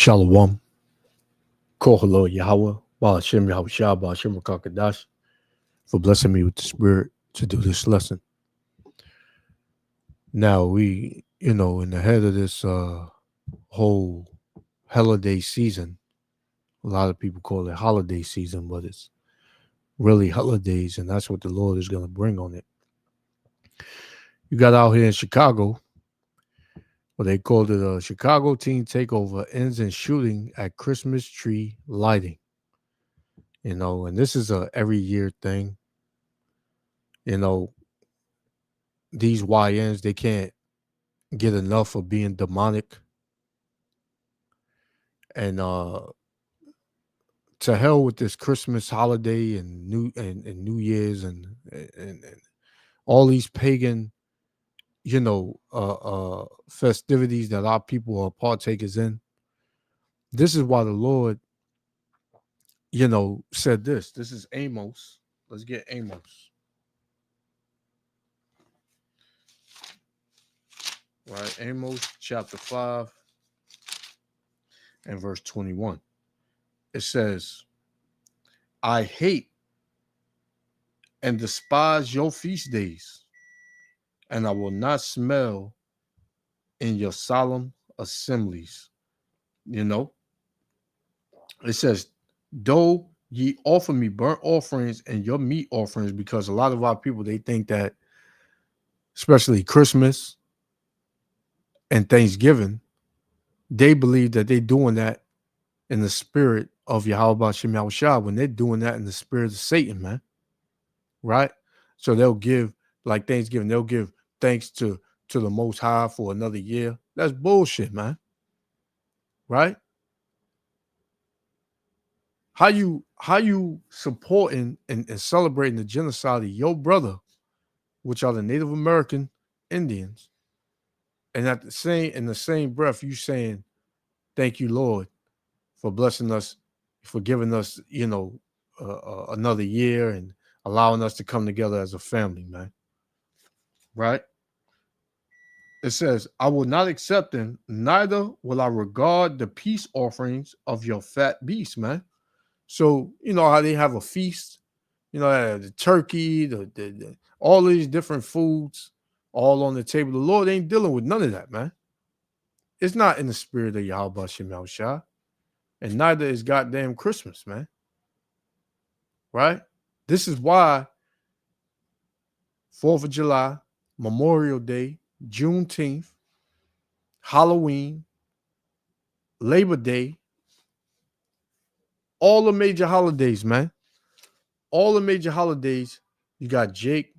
Shalom. Kohalo Yahweh. Ba'ashem Yahushua. Ba'ashem Rakakadash. For blessing me with the spirit to do this lesson. Now in the head of this whole holiday season, a lot of people call it holiday season, but it's really holidays, and that's what the Lord is going to bring on it. You got out here in Chicago, what they called it a Chicago teen takeover ends in shooting at Christmas tree lighting. And this is a every year thing. These YNs, they can't get enough of being demonic. And to hell with this Christmas holiday and New Year's and all these pagan, festivities that our people are partakers in. This is why the Lord, said this. This is Amos. Let's get Amos. Right, Amos chapter 5 and verse 21. It says, I hate and despise your feast days, and I will not smell in your solemn assemblies. It says, though ye offer me burnt offerings and your meat offerings, because a lot of our people, they think that, especially Christmas and Thanksgiving, they believe that they're doing that in the spirit of Yahweh Shem Yahushua, when they're doing that in the spirit of Satan, man. Right? So they'll give, like Thanksgiving, they'll give thanks to the Most High for another year. That's bullshit, man. Right? How you supporting and celebrating the genocide of your brother, which are the Native American Indians, and in the same breath, you saying, thank you, Lord, for blessing us, for giving us, another year and allowing us to come together as a family, man. Right? It says, I will not accept them, neither will I regard the peace offerings of your fat beasts, man. So, you know how they have a feast, the turkey, the all these different foods all on the table. The Lord ain't dealing with none of that, man. It's not in the spirit of Yahweh Shem Yahushua, and neither is goddamn Christmas, man. Right? This is why 4th of July, Memorial Day, Juneteenth, Halloween, Labor Day, all the major holidays, man. All the major holidays, you got Jake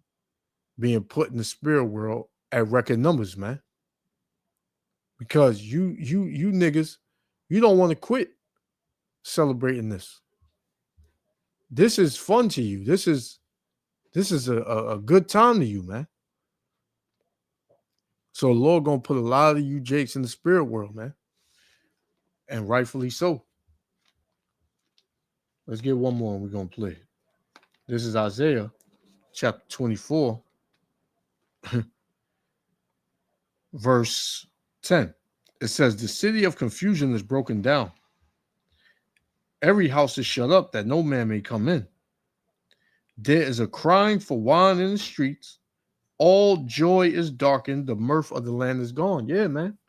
being put in the spirit world at record numbers, man. Because you niggas, you don't want to quit celebrating this. This is fun to you. This is a good time to you, man. So the Lord gonna put a lot of you Jakes in the spirit world, man. And rightfully so. Let's get one more and we're gonna play. This is Isaiah chapter 24, verse 10. It says, the city of confusion is broken down. Every house is shut up that no man may come in. There is a crying for wine in the streets. All joy is darkened. The mirth of the land is gone. Yeah, man.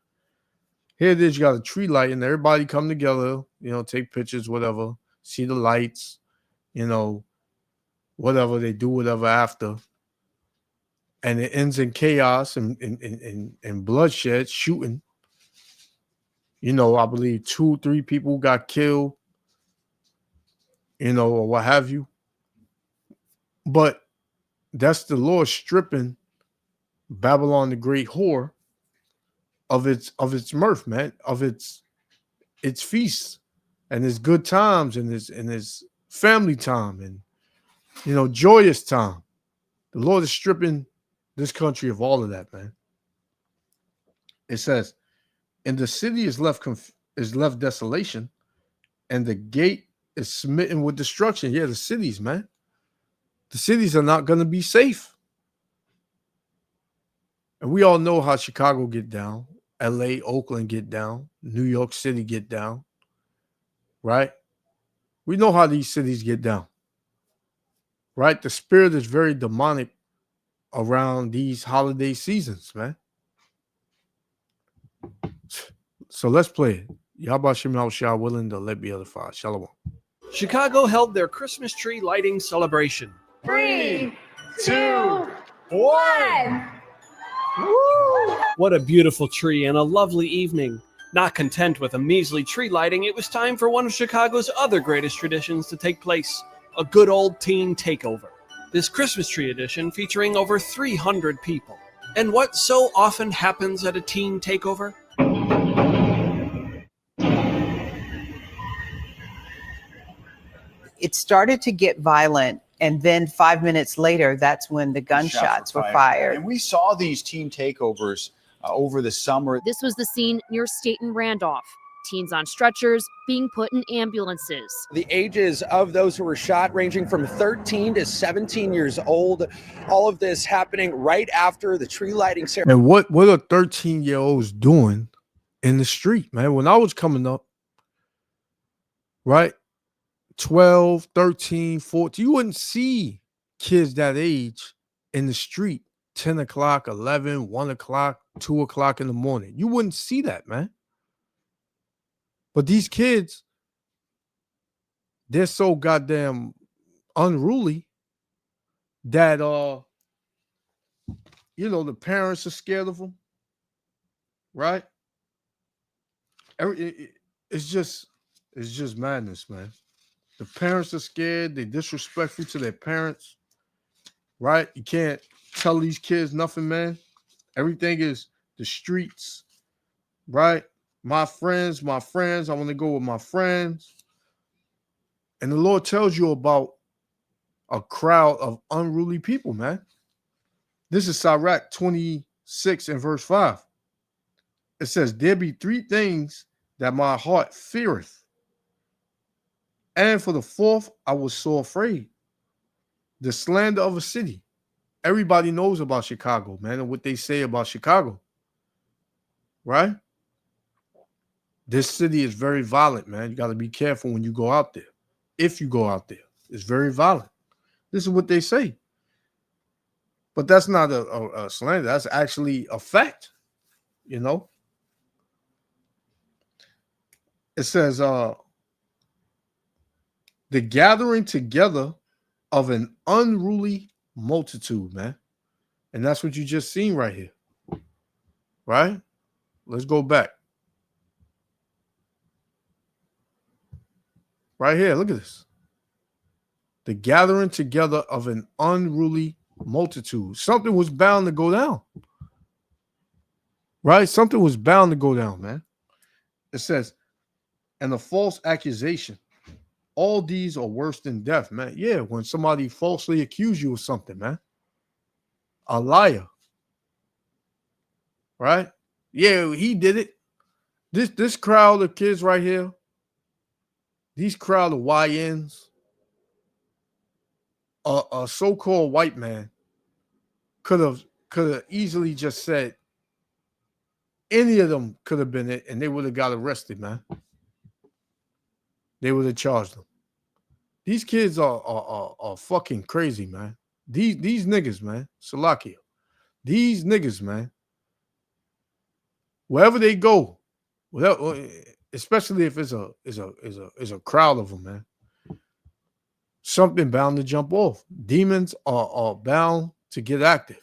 Here it is. You got a tree light and everybody come together, take pictures, whatever, see the lights, whatever they do, whatever after. And it ends in chaos and bloodshed, shooting. I believe 2-3 people got killed, or what have you. But that's the Lord stripping Babylon the Great whore of its mirth, man, of its feasts and its good times and its family time and joyous time. The Lord is stripping this country of all of that, man. It says, and the city is left desolation, and the gate is smitten with destruction. Yeah, the cities, man. The cities are not going to be safe. And we all know how Chicago get down. LA, Oakland get down, New York City get down, right? We know how these cities get down, right? The spirit is very demonic around these holiday seasons, man. So let's play it. Yabashim al Shah willing to let be edified. Shalom. Chicago held their Christmas tree lighting celebration. 3, 2, 1. Woo! What a beautiful tree and a lovely evening. Not content with a measly tree lighting, it was time for one of Chicago's other greatest traditions to take place, a good old teen takeover. This Christmas tree edition featuring over 300 people. And what so often happens at a teen takeover? It started to get violent, and then 5 minutes later, that's when the gunshots were fired. And we saw these teen takeovers over the summer. This was the scene near State and Randolph. Teens on stretchers being put in ambulances. The ages of those who were shot ranging from 13 to 17 years old. All of this happening right after the tree lighting ceremony. And what are 13-year-olds doing in the street, man? When I was coming up, right? 12, 13, 14, you wouldn't see kids that age in the street 10 o'clock, 11, 1 o'clock, 2 o'clock in the morning. You wouldn't see that, man. But these kids, they're so goddamn unruly that, the parents are scared of them, right? It's just madness, man. The parents are scared. They're disrespectful to their parents, right? You can't tell these kids nothing, man. Everything is the streets, right? My friends. I want to go with my friends. And the Lord tells you about a crowd of unruly people, man. This is Sirach 26 and verse 5. It says, there be 3 things that my heart feareth. And for the 4th, I was so afraid. The slander of a city. Everybody knows about Chicago, man, and what they say about Chicago. Right? This city is very violent, man. You got to be careful when you go out there. If you go out there, it's very violent. This is what they say. But that's not a slander. That's actually a fact, It says, the gathering together of an unruly multitude, man. And that's what you just seen right here. Right? Let's go back. Right here, look at this. The gathering together of an unruly multitude. Something was bound to go down. Right? Something was bound to go down, man. It says, and a false accusation. All these are worse than death, man. Yeah, when somebody falsely accuses you of something, man. A liar. Right? Yeah, he did it. This crowd of kids right here, these crowd of YNs, a so-called white man could have easily just said any of them could have been it, and they would have got arrested, man. They would have charged them. These kids are fucking crazy, man. These niggas, man. Salakia. These niggas, man. Wherever they go, especially if it's a crowd of them, man. Something bound to jump off. Demons are bound to get active.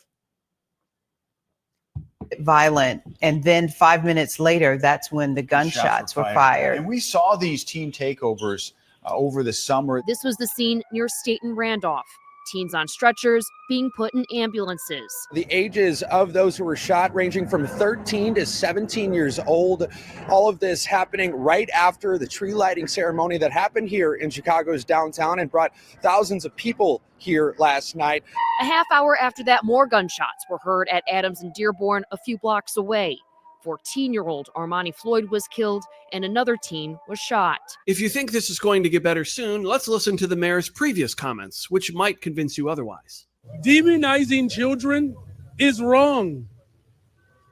Violent, and then 5 minutes later, that's when the gunshots were fired. And we saw these teen takeovers over the summer. This was the scene near State and Randolph. Teens on stretchers being put in ambulances. The ages of those who were shot ranging from 13 to 17 years old. All of this happening right after the tree lighting ceremony that happened here in Chicago's downtown and brought thousands of people here last night. A half hour after that, more gunshots were heard at Adams and Dearborn, a few blocks away. 14-year-old Armani Floyd was killed and another teen was shot. If you think this is going to get better soon, let's listen to the mayor's previous comments, which might convince you otherwise. Demonizing children is wrong.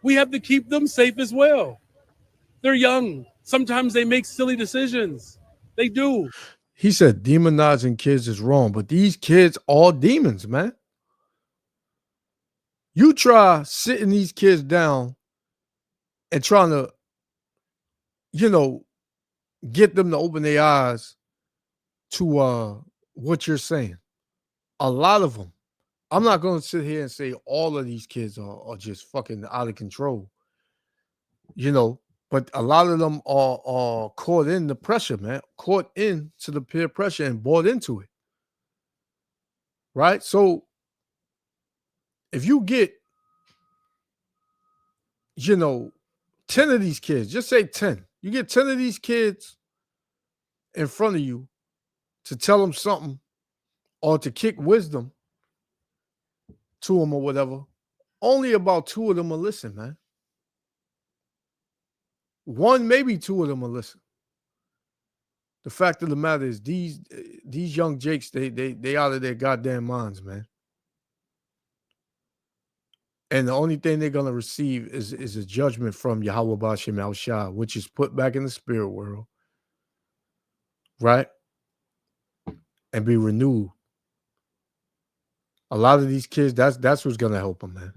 we have to keep them safe as well. They're young. Sometimes they make silly decisions. They do. He said demonizing kids is wrong, but these kids are demons, man. You try sitting these kids down and trying to, get them to open their eyes to what you're saying. A lot of them. I'm not going to sit here and say all of these kids are just fucking out of control, but a lot of them are caught in the pressure, man, caught into the peer pressure and bought into it. Right? So if you get, 10 of these kids, just say 10, you get 10 of these kids in front of you to tell them something or to kick wisdom to them or whatever, only about 2 of them will listen, man. 1, maybe 2 of them will listen. The fact of the matter is these young jakes, they out of their goddamn minds, man. And the only thing they're gonna receive is a judgment from Yahweh Bashem Al Shah, which is put back in the spirit world, right? And be renewed. A lot of these kids, that's what's gonna help them, man.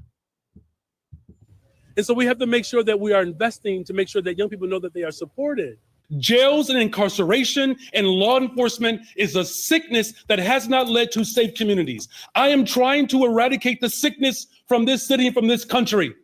And so we have to make sure that we are investing to make sure that young people know that they are supported. Jails and incarceration and law enforcement is a sickness that has not led to safe communities. I am trying to eradicate the sickness from this city and from this country.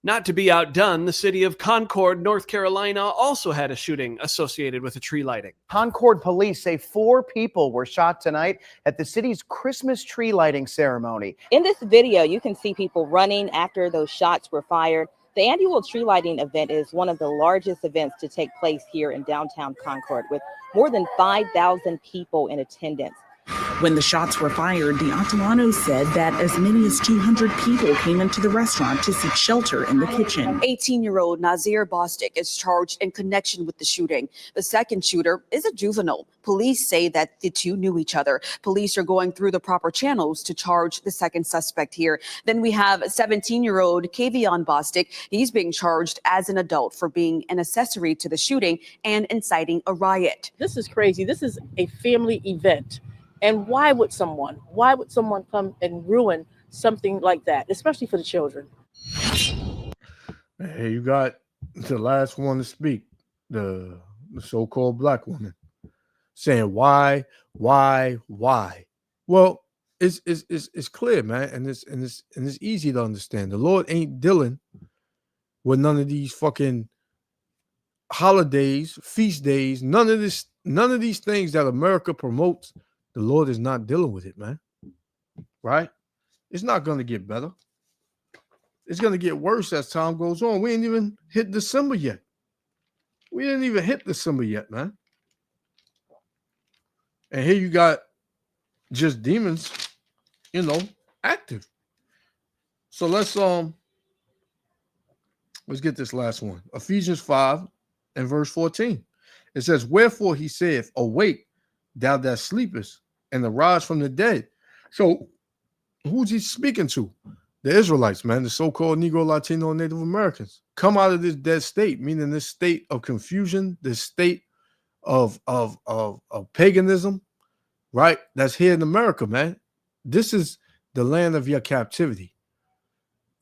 Not to be outdone, the city of Concord, North Carolina also had a shooting associated with a tree lighting. Concord police say 4 people were shot tonight at the city's Christmas tree lighting ceremony. In this video, you can see people running after those shots were fired. The annual tree lighting event is one of the largest events to take place here in downtown Concord, with more than 5,000 people in attendance. When the shots were fired, the Atawanos said that as many as 200 people came into the restaurant to seek shelter in the kitchen. 18-year-old Nazir Bostic is charged in connection with the shooting. The second shooter is a juvenile. Police say that the two knew each other. Police are going through the proper channels to charge the second suspect here. Then we have 17-year-old Kavion Bostic. He's being charged as an adult for being an accessory to the shooting and inciting a riot. This is crazy. This is a family event. And why would someone come and ruin something like that, especially for the children? Hey, you got the last one to speak, the so-called black woman, saying why? Well, it's clear, man, and it's easy to understand. The Lord ain't dealing with none of these fucking holidays, feast days, none of these things that America promotes. The Lord is not dealing with it, man. Right? It's not going to get better. It's going to get worse as time goes on. We ain't even hit December yet. We didn't even hit December yet, man. And here you got just demons, active. So let's get this last one. Ephesians 5 and verse 14. It says, "Wherefore he saith, Awake, thou that sleepest, and arise from the dead." So who's he speaking to? The Israelites, man, the so-called Negro, Latino, and Native Americans. Come out of this dead state, meaning this state of confusion, this state of paganism, right? That's here in America, man. This is the land of your captivity.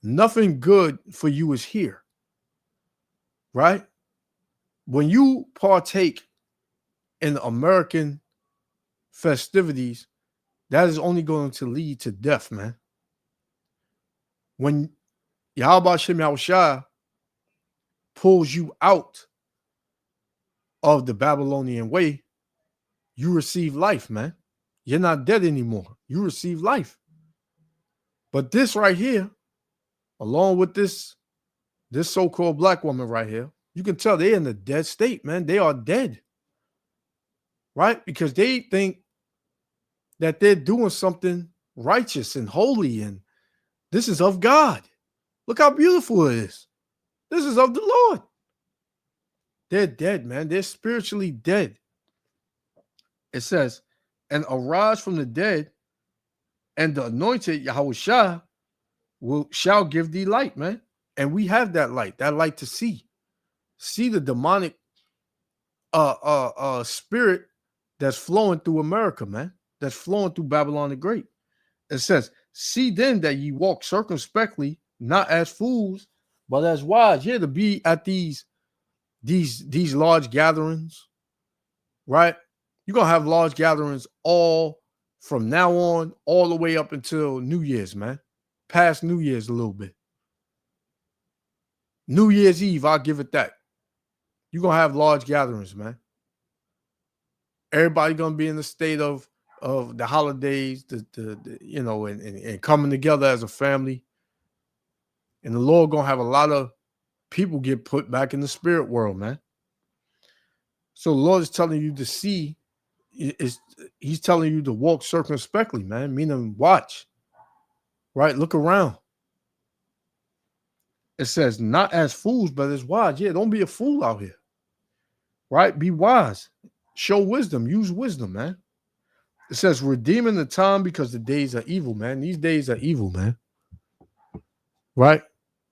Nothing good for you is here, right? When you partake in American festivities, that is only going to lead to death, man. When Yahweh Shem Yahushua pulls you out of the Babylonian way, you receive life, man. You're not dead anymore. You receive life. But this right here, along with this so-called black woman right here, you can tell they're in a dead state, man. They are dead. Right? Because they think that they're doing something righteous and holy, and this is of God. Look how beautiful it is. This is of the Lord. They're dead, man. They're spiritually dead. It says, "And arise from the dead, and the anointed Yahushua shall give thee light," man. And we have that light to see the demonic spirit that's flowing through America, man. That's flowing through Babylon the Great. It says, see then that ye walk circumspectly, not as fools, but as wise. Yeah, to be at these large gatherings, right? You're gonna have large gatherings all from now on, all the way up until New Year's, man. Past New Year's a little bit. New Year's Eve, I'll give it that. You're gonna have large gatherings, man. Everybody gonna be in the state of the holidays, the you know, and coming together as a family. And the Lord gonna have a lot of people get put back in the spirit world, man. So the Lord is telling you to see, he's telling you to walk circumspectly, man, meaning watch, right? Look around. It says, not as fools, but as wise. Yeah, don't be a fool out here, right? Be wise. Show wisdom. Use wisdom, man. It says, redeeming the time because the days are evil, man. These days are evil, man. Right?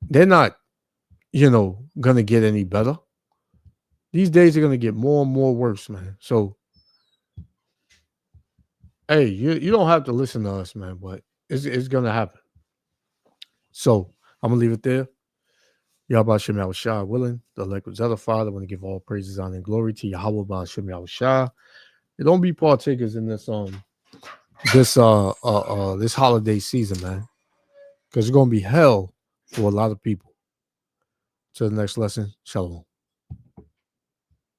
They're not, going to get any better. These days are going to get more and more worse, man. So, hey, you don't have to listen to us, man, but it's going to happen. So, I'm going to leave it there. Yahweh Shem Shah willing, the elect was other Father. I want to give all praises, honor, and glory to Yahweh Shem Shah. And don't be partakers in this this holiday season, man, because it's gonna be hell for a lot of people. To the next lesson, shalom.